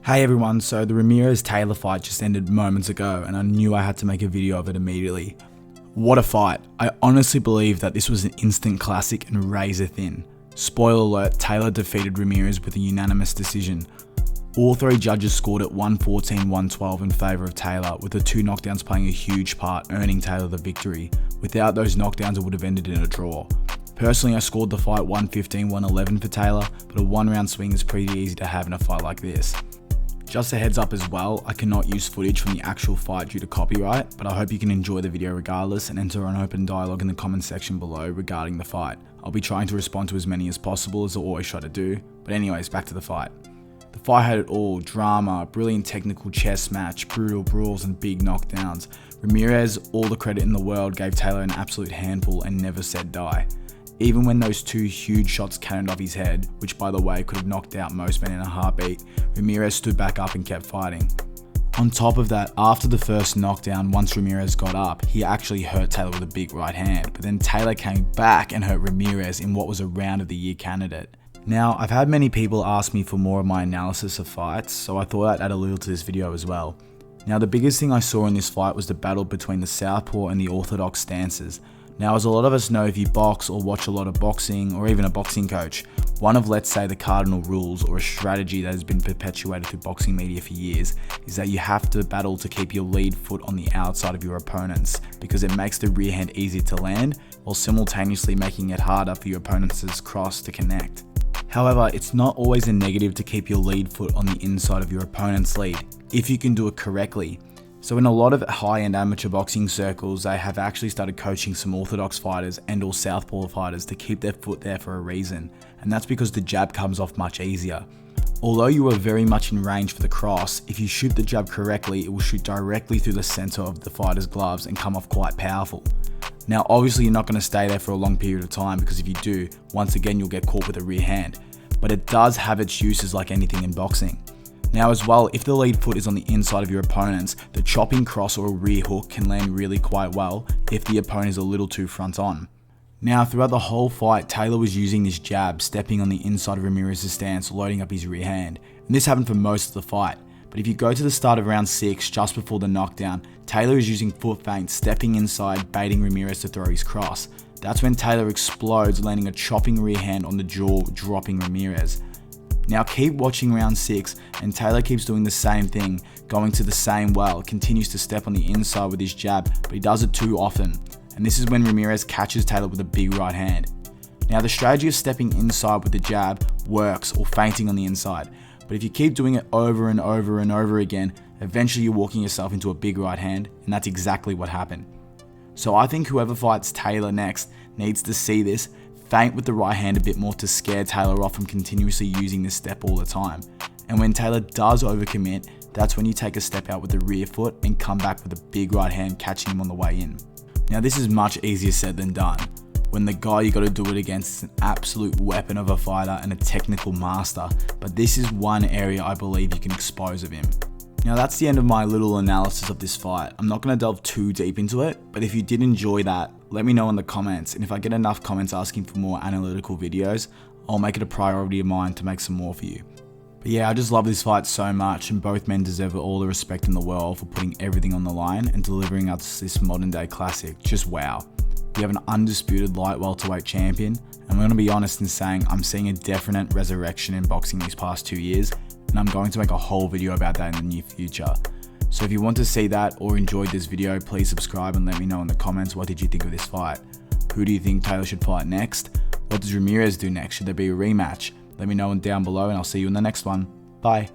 Hey everyone, so the Ramirez-Taylor fight just ended moments ago and I knew I had to make a video of it immediately. What a fight. I honestly believe that this was an instant classic and razor thin. Spoiler alert, Taylor defeated Ramirez with a unanimous decision. All three judges scored at 114-112 in favour of Taylor, with the two knockdowns playing a huge part, earning Taylor the victory. Without those knockdowns it would have ended in a draw. Personally, I scored the fight 115-111 for Taylor, but a one-round swing is pretty easy to have in a fight like this. Just a heads up as well, I cannot use footage from the actual fight due to copyright, but I hope you can enjoy the video regardless and enter an open dialogue in the comment section below regarding the fight. I'll be trying to respond to as many as possible, as I always try to do, but anyways, back to the fight. The fight had it all: drama, brilliant technical chess match, brutal brawls and big knockdowns. Ramirez, all the credit in the world, gave Taylor an absolute handful and never said die. Even when those two huge shots cannoned off his head, which by the way could have knocked out most men in a heartbeat, Ramirez stood back up and kept fighting. On top of that, after the first knockdown, once Ramirez got up, he actually hurt Taylor with a big right hand, but then Taylor came back and hurt Ramirez in what was a round of the year candidate. Now, I've had many people ask me for more of my analysis of fights, so I thought I'd add a little to this video as well. Now, the biggest thing I saw in this fight was the battle between the southpaw and the orthodox stances. Now, as a lot of us know, if you box or watch a lot of boxing, or even a boxing coach, one of, let's say, the cardinal rules or a strategy that has been perpetuated through boxing media for years is that you have to battle to keep your lead foot on the outside of your opponents, because it makes the rear hand easier to land while simultaneously making it harder for your opponent's cross to connect. However, it's not always a negative to keep your lead foot on the inside of your opponent's lead, if you can do it correctly. So in a lot of high-end amateur boxing circles, they have actually started coaching some orthodox fighters and or southpaw fighters to keep their foot there for a reason, and that's because the jab comes off much easier. Although you are very much in range for the cross, if you shoot the jab correctly, it will shoot directly through the center of the fighter's gloves and come off quite powerful. Now obviously you're not going to stay there for a long period of time, because if you do, once again you'll get caught with a rear hand, but it does have its uses like anything in boxing. Now as well, if the lead foot is on the inside of your opponent's, the chopping cross or a rear hook can land really quite well if the opponent is a little too front on. Now throughout the whole fight, Taylor was using this jab, stepping on the inside of Ramirez's stance, loading up his rear hand, and this happened for most of the fight. But if you go to the start of round 6, just before the knockdown, Taylor is using foot feints, stepping inside, baiting Ramirez to throw his cross. That's when Taylor explodes, landing a chopping rear hand on the jaw, dropping Ramirez. Now keep watching round 6 and Taylor keeps doing the same thing, going to the same well, continues to step on the inside with his jab, but he does it too often. And this is when Ramirez catches Taylor with a big right hand. Now the strategy of stepping inside with the jab works, or feinting on the inside, but if you keep doing it over and over and over again, eventually you're walking yourself into a big right hand, and that's exactly what happened. So I think whoever fights Taylor next needs to see this, feint with the right hand a bit more to scare Taylor off from continuously using this step all the time. And when Taylor does overcommit, that's when you take a step out with the rear foot and come back with a big right hand, catching him on the way in. Now this is much easier said than done, when the guy you got to do it against is an absolute weapon of a fighter and a technical master, but this is one area I believe you can expose of him. Now that's the end of my little analysis of this fight. I'm not going to delve too deep into it, but if you did enjoy that, let me know in the comments, and if I get enough comments asking for more analytical videos, I'll make it a priority of mine to make some more for you. But yeah, I just love this fight so much, and both men deserve all the respect in the world for putting everything on the line and delivering us this modern day classic. Just wow. We have an undisputed light welterweight champion, and I'm going to be honest in saying I'm seeing a definite resurrection in boxing these past 2 years, and I'm going to make a whole video about that in the near future. So if you want to see that or enjoyed this video, please subscribe and let me know in the comments, what did you think of this fight? Who do you think Taylor should fight next? What does Ramirez do next? Should there be a rematch? Let me know down below, and I'll see you in the next one. Bye.